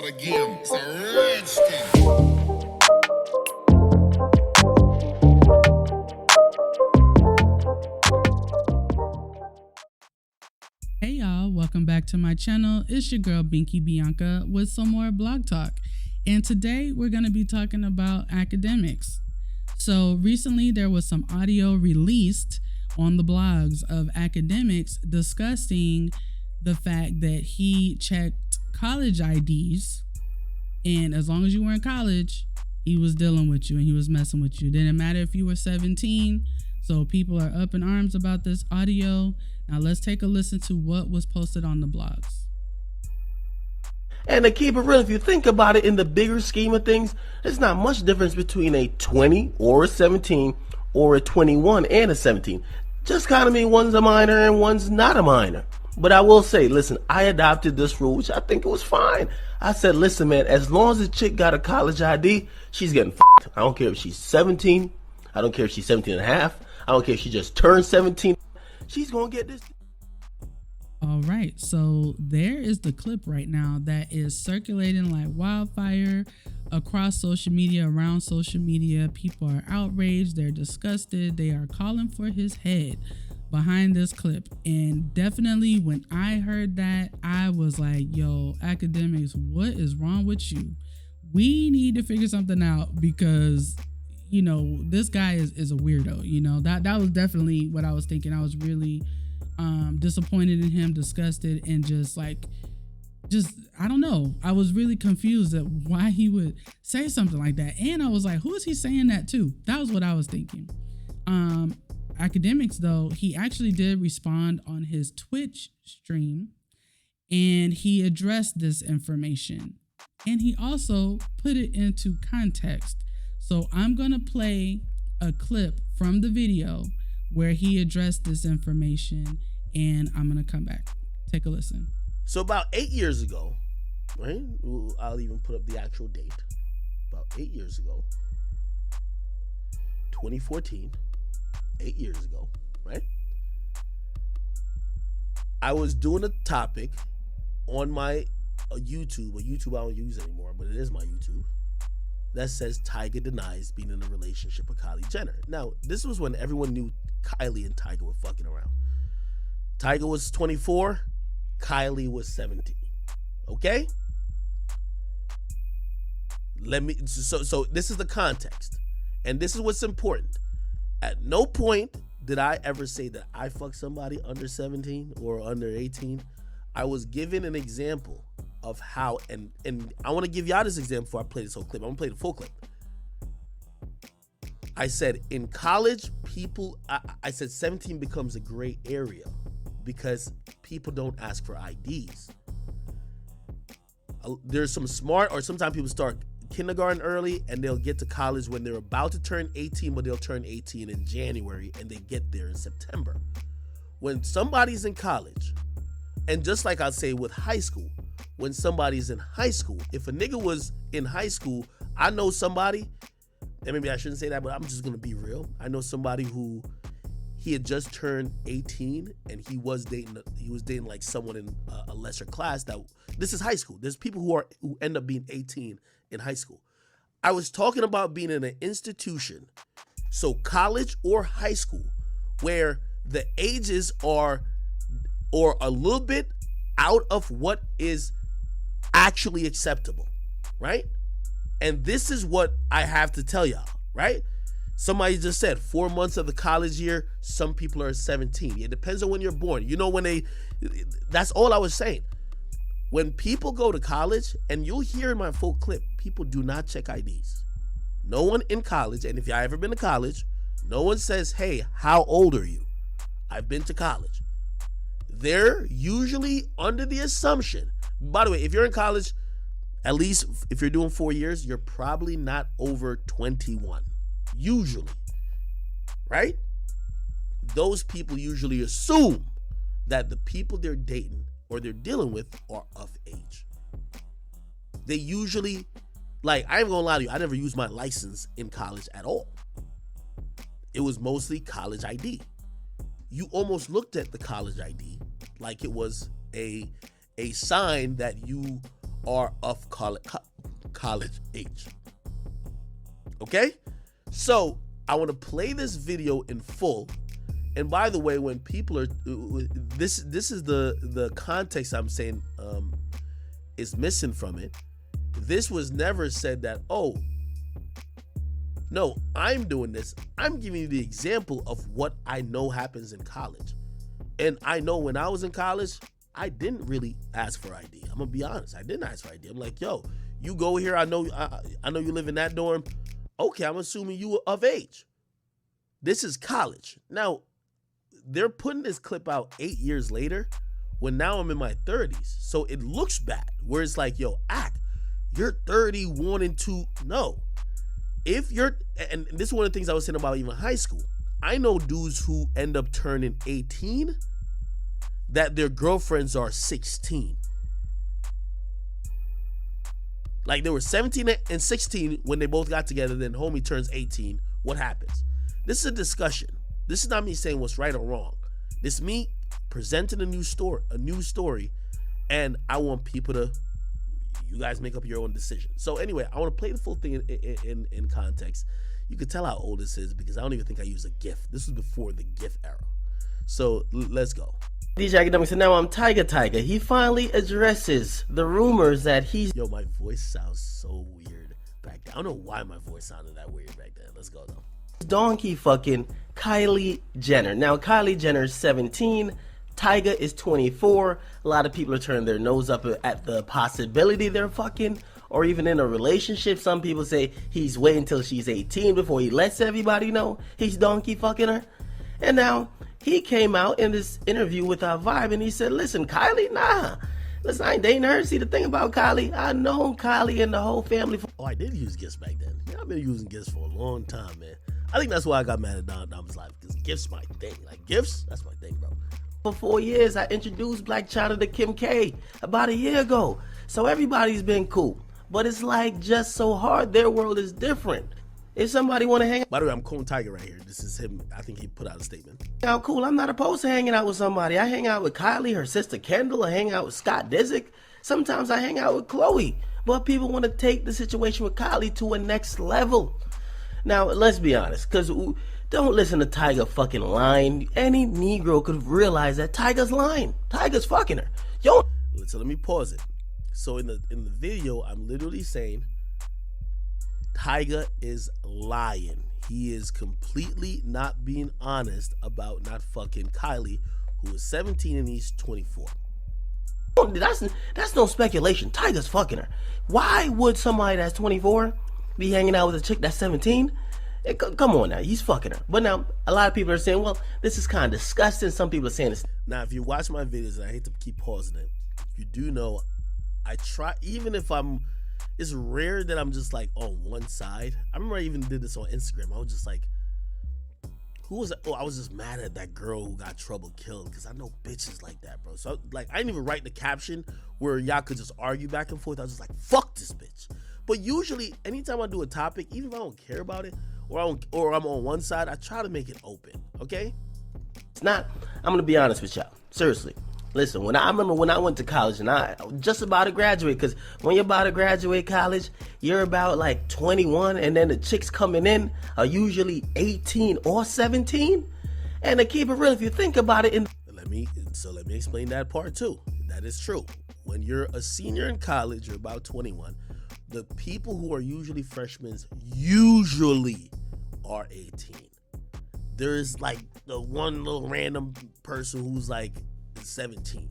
start again. It's a rich thing. Hey y'all, welcome back to my channel. It's your girl BinkiBianca with some more blog talk. And today we're going to be talking about Akademiks. So recently there was some audio released on the blogs of Akademiks discussing the fact that he checked college IDs, and as long as you were in college, he was dealing with you and he was messing with you. Didn't matter if you were 17. So people are up in arms about this audio. Now let's take a listen to what was posted on the blogs. And to keep it real, if you think about it in the bigger scheme of things, there's not much difference between a 20 or a 17 or a 21 and a 17. Just kind of mean one's a minor and one's not a minor. But I will say, listen, I adopted this rule, which I think it was fine. I said, listen, man, as long as a chick got a college ID, she's getting f***ed. I don't care if she's 17. I don't care if she's 17 and a half. I don't care if she just turned 17. She's going to get this. All right, so there is the clip right now that is circulating like wildfire across social media, around social media. People are outraged, they're disgusted, they are calling for his head behind this clip. And definitely when I heard that, I was like, yo, Akademiks, what is wrong with you? We need to figure something out because, you know, this guy is a weirdo. You know, that was definitely what I was thinking. I was really disappointed in him, disgusted, and just I don't know. I was really confused at why he would say something like that. And I was like, who is he saying that to? That was what I was thinking. Akademiks, though, he actually did respond on his Twitch stream, and he addressed this information, and he also put it into context. So I'm going to play a clip from the video where he addressed this information, and I'm going to come back. Take a listen. So about 8 years ago, right? I'll even put up the actual date. About 8 years ago, 2014, 8 years ago, right? I was doing a topic on my YouTube, a YouTube I don't use anymore, but it is my YouTube, that says Tyga denies being in a relationship with Kylie Jenner. Now, this was when everyone knew Kylie and Tyga were fucking around. Tyga was 24, Kylie was 17. Okay? So this is the context. And this is what's important. At no point did I ever say that I fucked somebody under 17 or under 18. I was given an example of how, and I want to give y'all this example before I play this whole clip. I'm going to play the full clip. I said in college, I said 17 becomes a gray area because people don't ask for IDs. There's some smart, or sometimes people start kindergarten early and they'll get to college when they're about to turn 18, but they'll turn 18 in January and they get there in September. When somebody's in college, and just like I'll say with high school, when somebody's in high school, if a nigga was in high school, I know somebody, and maybe I shouldn't say that, but I'm just gonna be real. I know somebody who he had just turned 18 and he was dating like someone in a lesser class. That this is high school. There's people who end up being 18 in high school. I was talking about being in an institution, so college or high school, where the ages are or a little bit out of what is actually acceptable, right? And this is what I have to tell y'all, right? Somebody just said 4 months of the college year, some people are 17. It depends on when you're born. You know, that's all I was saying. When people go to college, and you'll hear in my full clip, people do not check IDs. No one in college, and if y'all ever been to college, no one says, hey, how old are you? I've been to college. They're usually under the assumption, by the way, if you're in college, at least if you're doing 4 years, you're probably not over 21. Usually, right? Those people usually assume that the people they're dating or they're dealing with are of age. They usually, like, I ain't gonna lie to you, I never used my license in college at all. It was mostly college ID. You almost looked at the college ID like it was a sign that you are of college age. Okay? So I want to play this video in full. And by the way, when people are this is the context I'm saying is missing from it. This was never said that, oh, no, I'm doing this. I'm giving you the example of what I know happens in college. And I know when I was in college, I didn't really ask for ID. I'm gonna be honest. I didn't ask for ID. I'm like, yo, you go here. I know you live in that dorm. Okay, I'm assuming you were of age. This is college. Now, they're putting this clip out 8 years later when now I'm in my 30s. So it looks bad. Where it's like, yo, you're 31 and 2. No. If you're, and this is one of the things I was saying about even high school. I know dudes who end up turning 18 that their girlfriends are 16. Like they were 17 and 16 when they both got together, then homie turns 18. What happens? This is a discussion. This is not me saying what's right or wrong. This is me presenting a new story, and I want people to, you guys make up your own decision. So anyway, I want to play the full thing in context. You can tell how old this is because I don't even think I use a GIF. This was before the GIF era. So let's go. DJ Akademiks, and now I'm Tiger. He finally addresses the rumors that he's... Yo, my voice sounds so weird back then. I don't know why my voice sounded that weird back then. Let's go though. Donkey fucking Kylie Jenner. Now, Kylie Jenner is 17. Tyga is 24. A lot of people are turning their nose up at the possibility they're fucking or even in a relationship. Some people say he's waiting until she's 18 before he lets everybody know he's donkey fucking her. And now he came out in this interview with our Vibe and he said, listen, Kylie, nah. Listen, I ain't dating her. See, the thing about Kylie, I know Kylie and the whole family. Oh, I did use gifts back then. Yeah, I've been using gifts for a long time, man. I think that's why I got mad at Dom's life, because gifts my thing. Like, gifts, that's my thing, bro. For 4 years, I introduced Black China to Kim K about a year ago. So everybody's been cool. But it's like just so hard. Their world is different. If somebody want to hang By the way, I'm calling Tiger right here. This is him. I think he put out a statement. out cool, I'm not opposed to hanging out with somebody. I hang out with Kylie, her sister Kendall. I hang out with Scott Disick. Sometimes I hang out with Chloe. But people want to take the situation with Kylie to a next level. Now, let's be honest, because don't listen to Tyga fucking lying. Any Negro could realize that Tyga's lying. Tyga's fucking her. Yo. So let me pause it. So in the video, I'm literally saying Tyga is lying. He is completely not being honest about not fucking Kylie, who is 17 and he's 24. That's no speculation. Tyga's fucking her. Why would somebody that's 24 be hanging out with a chick that's 17? Come on now, he's fucking her. But now, a lot of people are saying, well, this is kind of disgusting. Some people are saying this. Now, if you watch my videos, and I hate to keep pausing it, you do know I try, even if it's rare that I'm just like on one side. I remember I even did this on Instagram. I was just like, who was that? Oh, I was just mad at that girl who got trouble killed because I know bitches like that, bro. So like, I didn't even write the caption where y'all could just argue back and forth. I was just like, fuck this bitch. But usually, anytime I do a topic, even if I don't care about it, or I'm on one side, I try to make it open, okay? It's not, I'm going to be honest with y'all. Seriously. Listen, I remember when I went to college and I was just about to graduate, because when you're about to graduate college, you're about like 21, and then the chicks coming in are usually 18 or 17. And to keep it real, if you think about it, let me explain that part too. That is true. When you're a senior in college, you're about 21. The people who are usually freshmen usually are 18. There's like the one little random person who's like 17.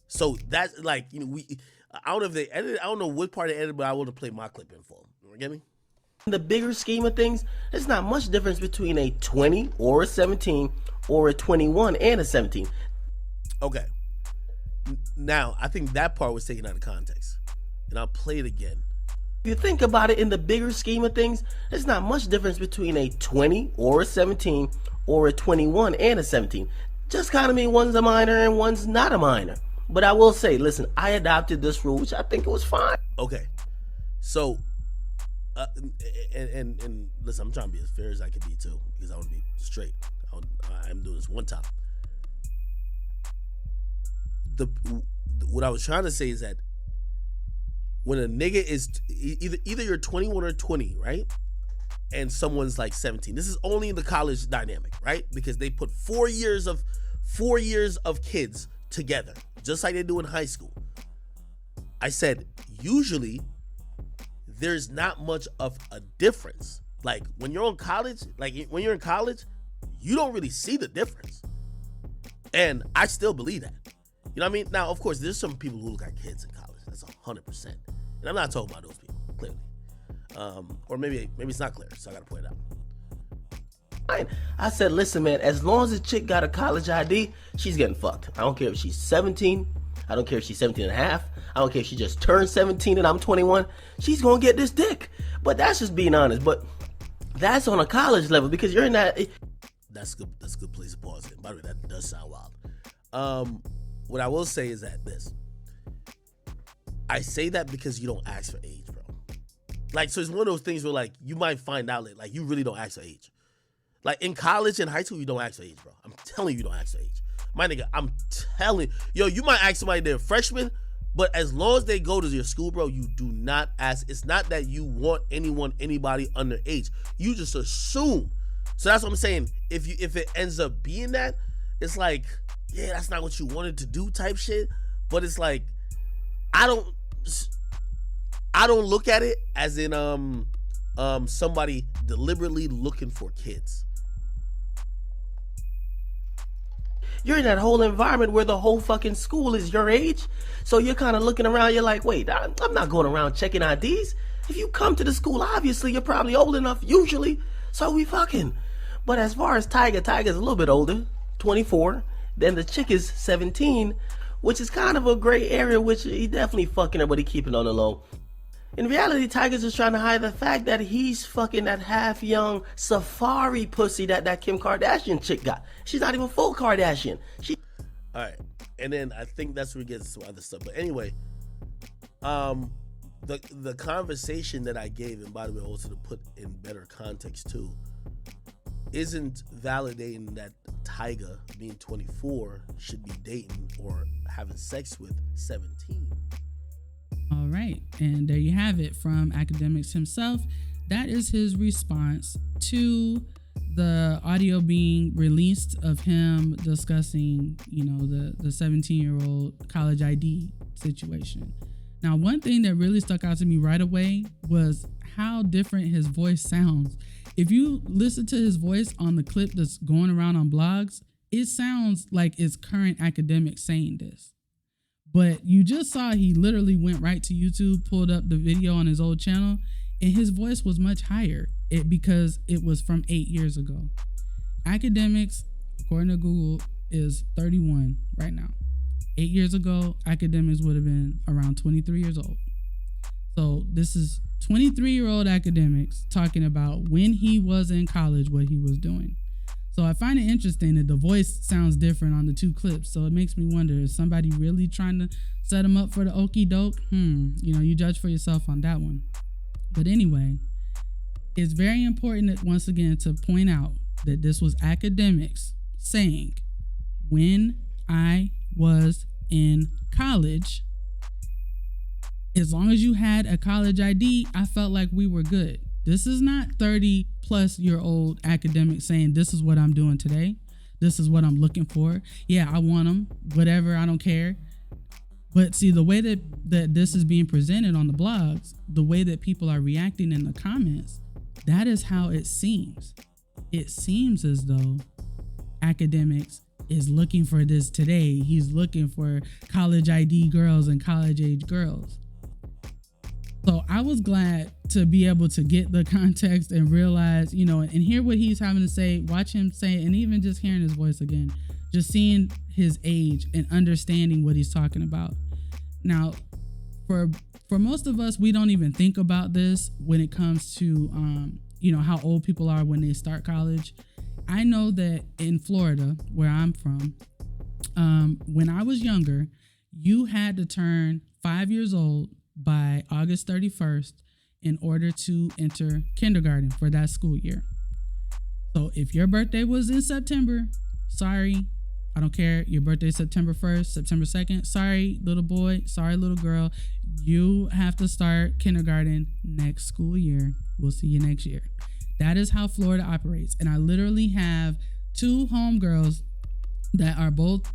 So that's like, you know, I don't know if they edited, I don't know what part they edited, but I want to play my clip in full. You get me? In the bigger scheme of things, there's not much difference between a 20 or a 17 or a 21 and a 17. Okay. Now, I think that part was taken out of context. And I'll play it again. If you think about it, in the bigger scheme of things, there's not much difference between a 20 or a 17 or a 21 and a 17. Just kind of mean one's a minor and one's not a minor. But I will say, listen, I adopted this rule, which I think it was fine. Okay. So, and listen, I'm trying to be as fair as I can be too, because I want to be straight. I'm doing this one time. What I was trying to say is that when a nigga is either you're 21 or 20, right? And someone's like 17. This is only in the college dynamic, right? Because they put 4 years of kids together, just like they do in high school. I said, usually there's not much of a difference. Like when you're in college, you don't really see the difference. And I still believe that. You know what I mean? Now, of course, there's some people who look like kids in college. That's 100%. And I'm not talking about those people, clearly. Or maybe it's not clear, so I gotta point it out. I said, listen, man, as long as a chick got a college ID, she's getting fucked. I don't care if she's 17. I don't care if she's 17 and a half. I don't care if she just turned 17 and I'm 21. She's gonna get this dick. But that's just being honest. But that's on a college level because you're in that. That's good. That's a good place to pause it. By the way, that does sound wild. What I will say is that this. I say that because you don't ask for age, bro. Like, so it's one of those things where, like, you might find out, like, you really don't ask for age. Like, in college and high school, you don't ask for age, bro. I'm telling you don't ask for age. My nigga, I'm telling you. Yo, you might ask somebody they're a freshman, but as long as they go to your school, bro, you do not ask. It's not that you want anybody underage. You just assume. So that's what I'm saying. If it ends up being that, it's like, yeah, that's not what you wanted to do type shit. But it's like, I don't look at it as in somebody deliberately looking for kids. You're in that whole environment where the whole fucking school is your age. So you're kind of looking around. You're like, wait, I'm not going around checking IDs. If you come to the school, obviously you're probably old enough, usually. So we fucking. But as far as Tiger's a little bit older, 24. Then the chick is 17, which is kind of a gray area, which he definitely fucking her, but he keeping on the low. In reality, Tiger's just trying to hide the fact that he's fucking that half-young safari pussy that Kim Kardashian chick got. She's not even full Kardashian. All right, and then I think that's where we get some other stuff. But anyway, the conversation that I gave, and by the way, also to put in better context too, isn't validating that Tyga, being 24, should be dating or having sex with 17. All right, and there you have it from Akademiks himself. That is his response to the audio being released of him discussing, the 17-year-old college ID situation. Now, one thing that really stuck out to me right away was how different his voice sounds. If you listen to his voice on the clip that's going around on blogs, it sounds like it's current Akademiks saying this. But you just saw he literally went right to YouTube, pulled up the video on his old channel, and his voice was much higher because it was from 8 years ago. Akademiks, according to Google, is 31 right now. 8 years ago, Akademiks would have been around 23 years old. So this is 23-year-old Akademiks talking about when he was in college, what he was doing. So I find it interesting that the voice sounds different on the two clips. So it makes me wonder, is somebody really trying to set him up for the okie doke? You judge for yourself on that one. But anyway, it's very important once again to point out that this was Akademiks saying, when I was in college, as long as you had a college ID, I felt like we were good. This is not 30-plus-year-old Akademiks saying, this is what I'm doing today. This is what I'm looking for. Yeah, I want them, whatever, I don't care. But see, the way that this is being presented on the blogs, the way that people are reacting in the comments, that is how it seems. It seems as though Akademiks is looking for this today. He's looking for college ID girls and college age girls. So I was glad to be able to get the context and realize, and hear what he's having to say, watch him say, and even just hearing his voice again, just seeing his age and understanding what he's talking about. Now, for most of us, we don't even think about this when it comes to, how old people are when they start college. I know that in Florida, where I'm from, when I was younger, you had to turn 5 years old by August 31st in order to enter kindergarten for that school year. So if your birthday was in September, sorry, I don't care. Your birthday is September 1st, September 2nd. Sorry, little boy. Sorry, little girl. You have to start kindergarten next school year. We'll see you next year. That is how Florida operates. And I literally have 2 homegirls that are both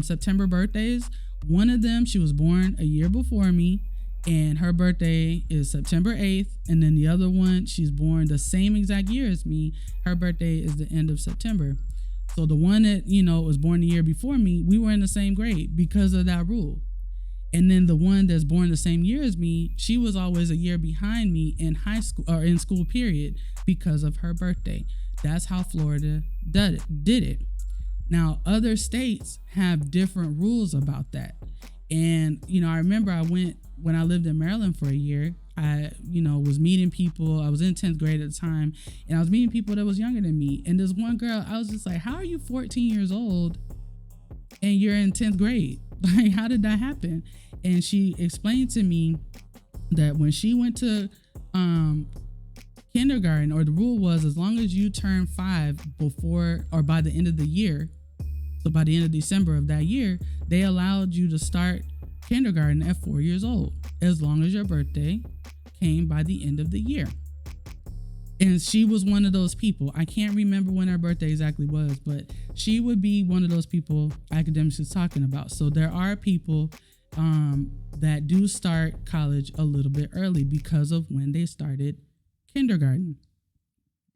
September birthdays. One of them, she was born a year before me, and her birthday is September 8th. And then the other one, she's born the same exact year as me. Her birthday is the end of September. So the one that, was born the year before me, we were in the same grade because of that rule. And then the one that's born the same year as me, she was always a year behind me in high school or in school period because of her birthday. That's how Florida did it. Now, other states have different rules about that. And, I remember when I lived in Maryland for a year, I, was meeting people. I was in 10th grade at the time, and I was meeting people that was younger than me. And this one girl, I was just like, how are you 14 years old and you're in 10th grade? Like, how did that happen? And she explained to me that when she went to kindergarten, or the rule was as long as you turn 5 before or by the end of the year, so by the end of December of that year, they allowed you to start kindergarten at 4 years old, as long as your birthday came by the end of the year. And she was one of those people. I can't remember when her birthday exactly was, but she would be one of those people Akademiks is talking about. So there are people that do start college a little bit early because of when they started kindergarten.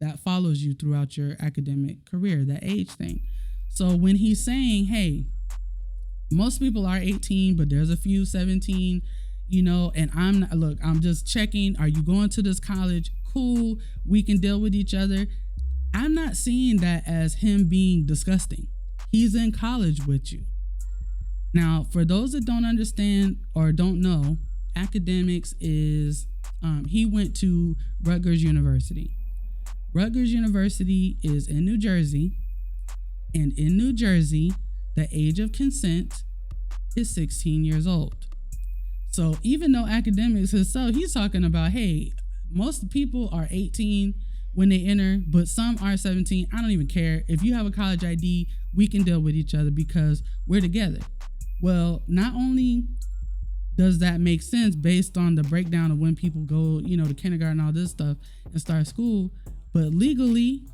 That follows you throughout your academic career, that age thing. So when he's saying, hey, most people are 18, but there's a few 17, and I'm just checking, are you going to this college? Cool, we can deal with each other. I'm not seeing that as him being disgusting. He's in college with you. Now, for those that don't understand or don't know, Akademiks is, he went to Rutgers University. Rutgers University is in New Jersey, and in New Jersey, the age of consent is 16 years old. So even though Akademiks is he's talking about, hey, most people are 18 when they enter, but some are 17. I don't even care. If you have a college ID, we can deal with each other because we're together. Well, not only does that make sense based on the breakdown of when people go, to kindergarten, all this stuff, and start school, but legally,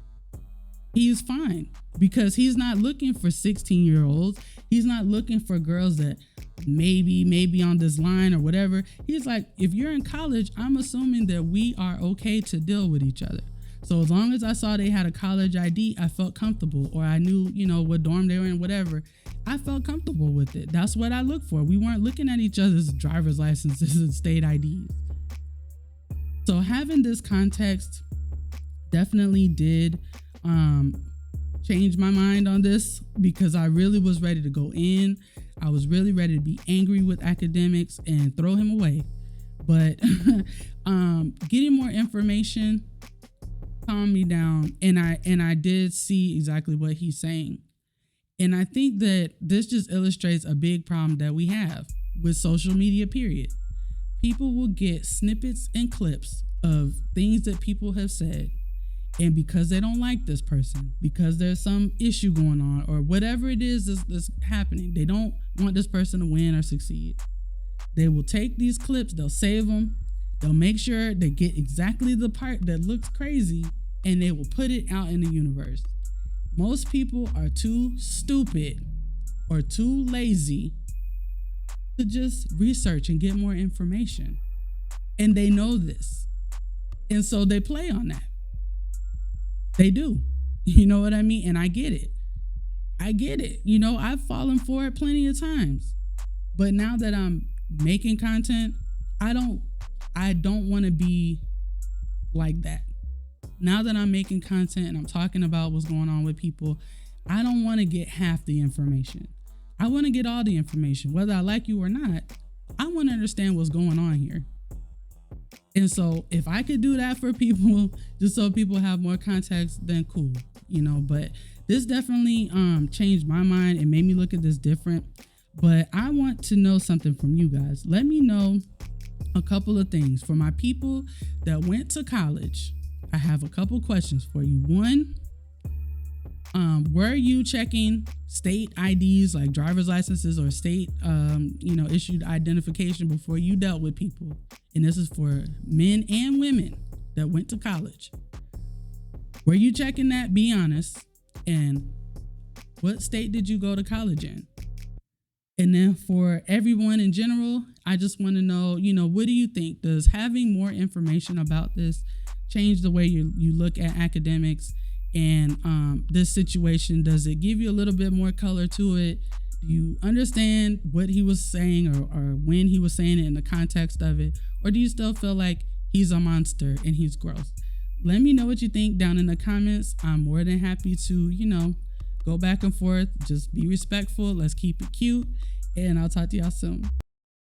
he's fine because he's not looking for 16-year-olds. He's not looking for girls that maybe on this line or whatever. He's like, if you're in college, I'm assuming that we are okay to deal with each other. So as long as I saw they had a college ID, I felt comfortable, or I knew, what dorm they were in, whatever. I felt comfortable with it. That's what I look for. We weren't looking at each other's driver's licenses and state IDs. So having this context definitely did change my mind on this, because I really was ready to go in. I was really ready to be angry with Akademiks and throw him away. But getting more information calmed me down, and I did see exactly what he's saying. And I think that this just illustrates a big problem that we have with social media, period. People will get snippets and clips of things that people have said, and because they don't like this person, because there's some issue going on, or whatever it is that's happening, they don't want this person to win or succeed. They will take these clips, they'll save them, they'll make sure they get exactly the part that looks crazy, and they will put it out in the universe. Most people are too stupid or too lazy to just research and get more information. And they know this. And so they play on that. They do. You know what I mean? And I get it. I've fallen for it plenty of times. But now that I'm making content, I don't want to be like that. Now that I'm making content and I'm talking about what's going on with people, I don't want to get half the information. I want to get all the information. Whether I like you or not, I want to understand what's going on here. And so if I could do that for people, just so people have more context, then cool, but this definitely changed my mind and made me look at this different. But I want to know something from you guys. Let me know a couple of things. For my people that went to college, I have a couple questions for you. One, Were you checking state IDs like driver's licenses or state, issued identification before you dealt with people? And this is for men and women that went to college. Were you checking that? Be honest. And what state did you go to college in? And then for everyone in general, I just want to know, what do you think? Does having more information about this change the way you look at academics and this situation? Does it give you a little bit more color to it? Do you understand what he was saying or when he was saying it in the context of it? Or do you still feel like he's a monster and he's gross? Let me know what you think down in the comments. I'm more than happy to, go back and forth. Just be respectful. Let's keep it cute. And I'll talk to y'all soon.